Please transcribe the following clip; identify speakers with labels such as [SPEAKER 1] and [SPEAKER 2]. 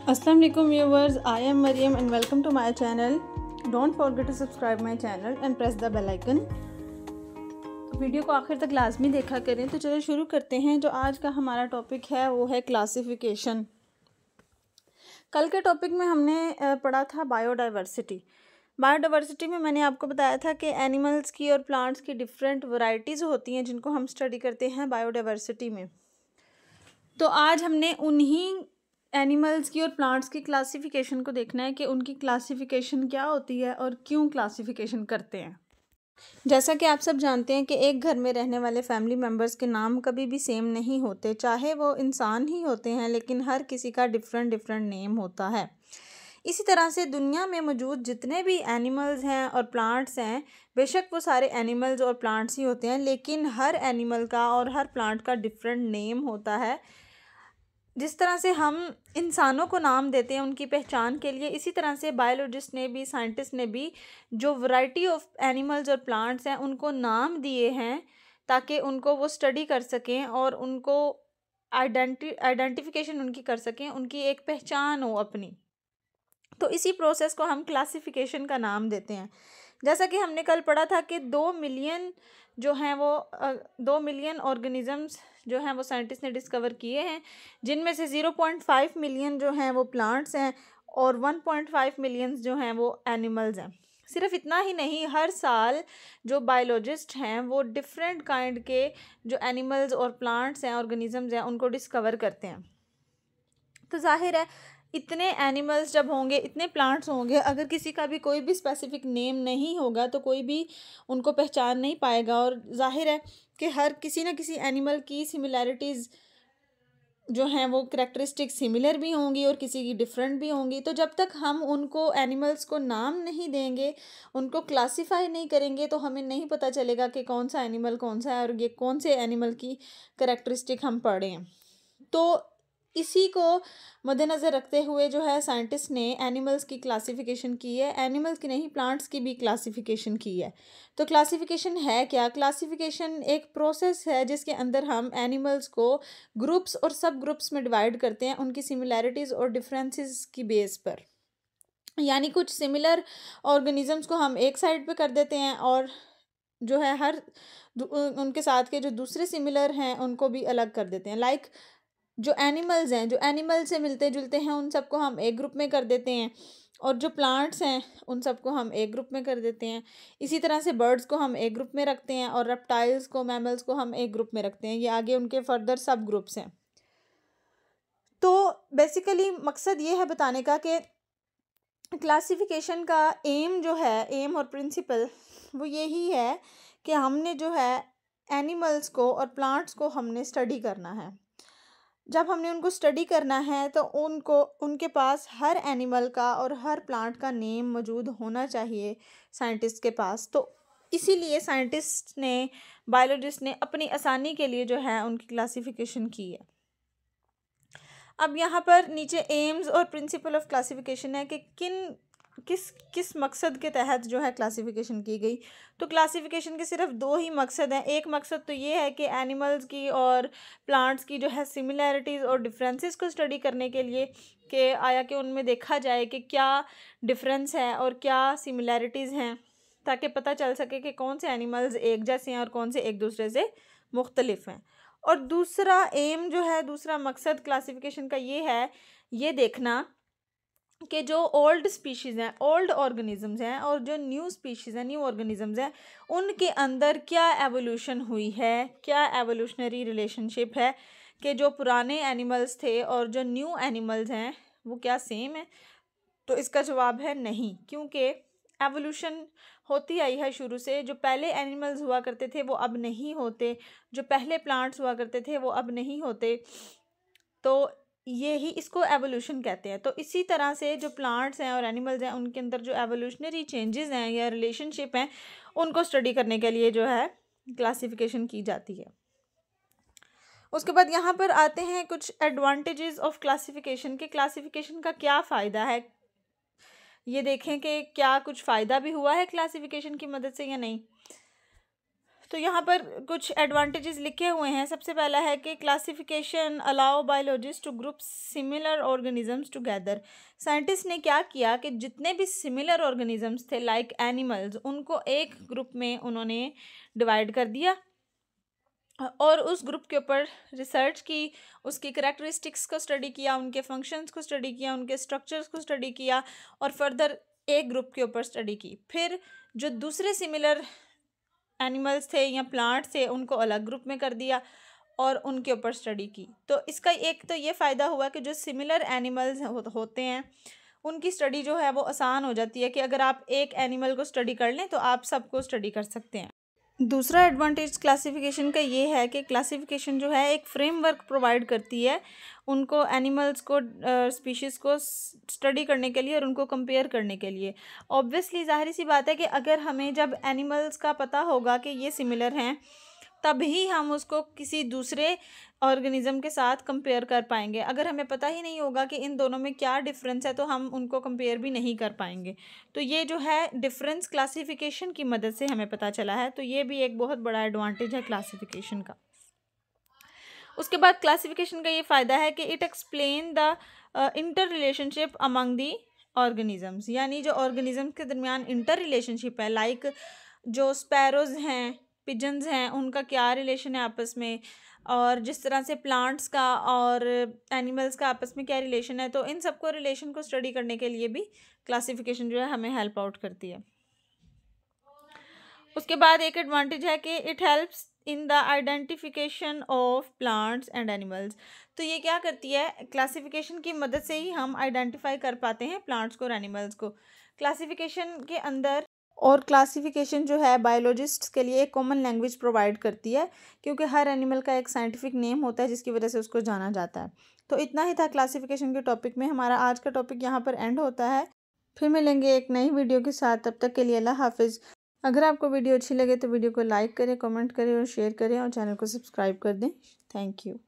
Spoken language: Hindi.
[SPEAKER 1] Assalamu alaikum viewers, I am Mariam and welcome to my channel. Don't forget to subscribe my channel and press the bell icon. Video को आखिर तक लाजमी देखा करें। तो चलो शुरू करते हैं। जो आज का हमारा टॉपिक है वो है क्लासिफिकेशन। कल के टॉपिक में हमने पढ़ा था बायोडाइवर्सिटी। बायोडाइवर्सिटी में मैंने आपको बताया था कि एनिमल्स की और प्लांट्स की डिफरेंट वैरायटीज़ होती हैं जिनको हम स्टडी करते हैं बायोडाइवर्सिटी में। तो आज हमने उन्हीं एनिमल्स की और प्लांट्स की क्लासिफिकेशन को देखना है कि उनकी क्लासिफिकेशन क्या होती है और क्यों क्लासिफिकेशन करते हैं। जैसा कि आप सब जानते हैं कि एक घर में रहने वाले फैमिली मेम्बर्स के नाम कभी भी सेम नहीं होते, चाहे वो इंसान ही होते हैं, लेकिन हर किसी का डिफरेंट नेम होता है। इसी तरह से दुनिया में मौजूद जितने भी एनिमल्स हैं और प्लांट्स हैं, बेशक वो सारे एनिमल्स और प्लांट्स ही होते हैं, लेकिन हर एनिमल का और हर प्लांट का डिफरेंट नेम होता है। जिस तरह से हम इंसानों को नाम देते हैं उनकी पहचान के लिए, इसी तरह से बायोलॉजिस्ट ने भी, साइंटिस्ट ने भी जो वैरायटी ऑफ एनिमल्स और प्लांट्स हैं उनको नाम दिए हैं ताकि उनको वो स्टडी कर सकें और उनको आइडेंटिफिकेशन उनकी कर सकें, उनकी एक पहचान हो अपनी। तो इसी प्रोसेस को हम क्लासिफिकेशन का नाम देते हैं। जैसा कि हमने कल पढ़ा था कि 2 मिलियन जो हैं वो 2 मिलियन ऑर्गेनिजम्स जो हैं वो साइंटिस्ट ने डिस्कवर किए हैं, जिनमें से 0.5 मिलियन जो हैं वो प्लांट्स हैं और 1.5 मिलियंस जो हैं वो एनिमल्स हैं। सिर्फ इतना ही नहीं, हर साल जो बायोलॉजिस्ट हैं वो डिफरेंट काइंड के जो एनिमल्स और प्लांट्स हैं, ऑर्गेनिजम्स हैं, उनको डिस्कवर करते हैं। तो जाहिर है इतने एनिमल्स जब होंगे, इतने प्लांट्स होंगे, अगर किसी का भी कोई भी स्पेसिफिक नेम नहीं होगा तो कोई भी उनको पहचान नहीं पाएगा। और जाहिर है कि हर किसी न किसी एनिमल की सिमिलैरिटीज़ जो हैं वो करैक्टरिस्टिक सिमिलर भी होंगी और किसी की डिफरेंट भी होंगी। तो जब तक हम उनको एनिमल्स को नाम नहीं देंगे, उनको क्लासीफाई नहीं करेंगे, तो हमें नहीं पता चलेगा कि कौन सा एनिमल कौन सा है और ये कौन से एनिमल की करैक्टरिस्टिक हम पढ़े हैं। तो इसी को मद्देनज़र रखते हुए जो है साइंटिस्ट ने एनिमल्स की क्लासिफिकेशन की है, एनिमल्स की नहीं प्लांट्स की भी क्लासिफिकेशन की है। तो क्लासिफिकेशन है क्या? क्लासिफिकेशन एक प्रोसेस है जिसके अंदर हम एनिमल्स को ग्रुप्स और सब ग्रुप्स में डिवाइड करते हैं उनकी सिमिलैरिटीज़ और डिफरेंसेस की बेस पर। यानी कुछ सिमिलर ऑर्गेनिजम्स को हम एक साइड पे कर देते हैं और जो है उनके साथ के जो दूसरे सिमिलर हैं उनको भी अलग कर देते हैं। लाइक जो एनिमल्स हैं, जो एनिमल से मिलते जुलते हैं, उन सबको हम एक ग्रुप में कर देते हैं, और जो प्लांट्स हैं उन सबको हम एक ग्रुप में कर देते हैं। इसी तरह से बर्ड्स को हम एक ग्रुप में रखते हैं और रेप्टाइल्स को, मैमल्स को हम एक ग्रुप में रखते हैं। ये आगे उनके फर्दर सब ग्रुप्स हैं। तो बेसिकली मकसद ये है बताने का कि क्लासिफिकेशन का एम जो है, एम और प्रिंसिपल वो यही है कि हमने जो है एनिमल्स को और प्लांट्स को हमने स्टडी करना है। जब हमने उनको स्टडी करना है तो उनके पास हर एनिमल का और हर प्लांट का नेम मौजूद होना चाहिए साइंटिस्ट के पास। तो इसीलिए साइंटिस्ट ने, बायोलॉजिस्ट ने अपनी आसानी के लिए जो है उनकी क्लासिफिकेशन की है। अब यहाँ पर नीचे एम्स और प्रिंसिपल ऑफ क्लासिफिकेशन है कि किस मकसद के तहत जो है क्लासिफिकेशन की गई। तो क्लासिफिकेशन के सिर्फ 2 ही मकसद हैं। एक मकसद तो ये है कि एनिमल्स की और प्लांट्स की जो है सिमिलैरिटीज़ और डिफरेंसेस को स्टडी करने के लिए कि आया कि उनमें देखा जाए कि क्या डिफरेंस है और क्या सिमिलैरिटीज़ हैं, ताकि पता चल सके कि कौन से एनिमल्स एक जैसे हैं और कौन से एक दूसरे से मुख्तलिफ हैं। और दूसरा एम जो है, दूसरा मकसद क्लासिफिकेशन का ये है, ये देखना कि जो ओल्ड स्पीशीज़ हैं, ओल्ड ऑर्गेनिजम्स हैं, और जो न्यू स्पीशीज़ हैं, न्यू ऑर्गेनिजम्स हैं, उनके अंदर क्या एवोल्यूशन हुई है, क्या एवोल्यूशनरी रिलेशनशिप है कि जो पुराने एनिमल्स थे और जो न्यू एनिमल्स हैं वो क्या सेम है। तो इसका जवाब है नहीं, क्योंकि एवोल्यूशन होती आई है शुरू से। जो पहले एनिमल्स हुआ करते थे वो अब नहीं होते, जो पहले प्लांट्स हुआ करते थे वो अब नहीं होते। तो यही इसको एवोल्यूशन कहते हैं। तो इसी तरह से जो प्लांट्स हैं और एनिमल्स हैं उनके अंदर जो एवोल्यूशनरी चेंजेस हैं या रिलेशनशिप हैं, उनको स्टडी करने के लिए जो है क्लासिफिकेशन की जाती है। उसके बाद यहाँ पर आते हैं कुछ एडवांटेजेस ऑफ क्लासिफिकेशन के। क्लासिफिकेशन का क्या फ़ायदा है, ये देखें कि क्या कुछ फ़ायदा भी हुआ है क्लासिफिकेशन की मदद से या नहीं। तो यहाँ पर कुछ एडवांटेजेस लिखे हुए हैं। सबसे पहला है कि classification allow biologist to group similar organisms together. Scientist ने क्या किया कि जितने भी सिमिलर ऑर्गेनिजम्स थे लाइक एनिमल्स, उनको एक ग्रुप में उन्होंने डिवाइड कर दिया और उस ग्रुप के ऊपर रिसर्च की, उसकी करैक्टरिस्टिक्स को स्टडी किया, उनके फंक्शंस को स्टडी किया, उनके स्ट्रक्चर्स को स्टडी किया और फर्दर एक ग्रुप के ऊपर स्टडी की। फिर जो दूसरे सिमिलर एनिमल्स थे या प्लांट्स थे उनको अलग ग्रुप में कर दिया और उनके ऊपर स्टडी की। तो इसका एक तो ये फ़ायदा हुआ कि जो सिमिलर एनिमल्स होते हैं उनकी स्टडी जो है वो आसान हो जाती है कि अगर आप एक एनिमल को स्टडी कर लें तो आप सबको स्टडी कर सकते हैं। दूसरा एडवांटेज क्लासिफिकेशन का ये है कि क्लासिफिकेशन जो है एक फ्रेमवर्क प्रोवाइड करती है उनको, एनिमल्स को, स्पीशीज़ को स्टडी करने के लिए और उनको कंपेयर करने के लिए। ऑब्वियसली ज़ाहिर सी बात है कि अगर हमें जब एनिमल्स का पता होगा कि ये सिमिलर हैं तभी हम उसको किसी दूसरे ऑर्गेनिज्म के साथ कंपेयर कर पाएंगे। अगर हमें पता ही नहीं होगा कि इन दोनों में क्या डिफरेंस है तो हम उनको कंपेयर भी नहीं कर पाएंगे। तो ये जो है डिफरेंस क्लासिफिकेशन की मदद से हमें पता चला है। तो ये भी एक बहुत बड़ा एडवांटेज है क्लासिफिकेशन का। उसके बाद क्लासिफिकेशन का ये फ़ायदा है कि it explain the inter relationship among the organisms, यानी जो ऑर्गेनिजम्स के दरमियान इंटर रिलेशनशिप है, लाइक जो स्पैरोज़ हैं, पिजन्स हैं, उनका क्या रिलेशन है आपस में, और जिस तरह से प्लांट्स का और एनिमल्स का आपस में क्या रिलेशन है, तो इन सबको रिलेशन को स्टडी करने के लिए भी क्लासिफिकेशन जो है हमें हेल्प आउट करती है। उसके बाद एक एडवांटेज है कि it helps in the identification of plants and animals. तो ये क्या करती है, क्लासिफिकेशन की मदद से ही हम आइडेंटिफाई कर पाते हैं प्लांट्स को और एनिमल्स को क्लासिफिकेशन के अंदर। और क्लासिफिकेशन जो है बायोलॉजिस्ट्स के लिए एक कॉमन लैंग्वेज प्रोवाइड करती है क्योंकि हर एनिमल का एक साइंटिफिक नेम होता है जिसकी वजह से उसको जाना जाता है। तो इतना ही था क्लासिफिकेशन के टॉपिक में। हमारा आज का टॉपिक यहाँ पर एंड होता है। फिर मिलेंगे एक नई वीडियो के साथ, तब तक के लिए अल्लाह हाफिज़। अगर आपको वीडियो अच्छी लगे तो वीडियो को लाइक करें, कमेंट करें और शेयर करें और चैनल को सब्सक्राइब कर दें। Thank you.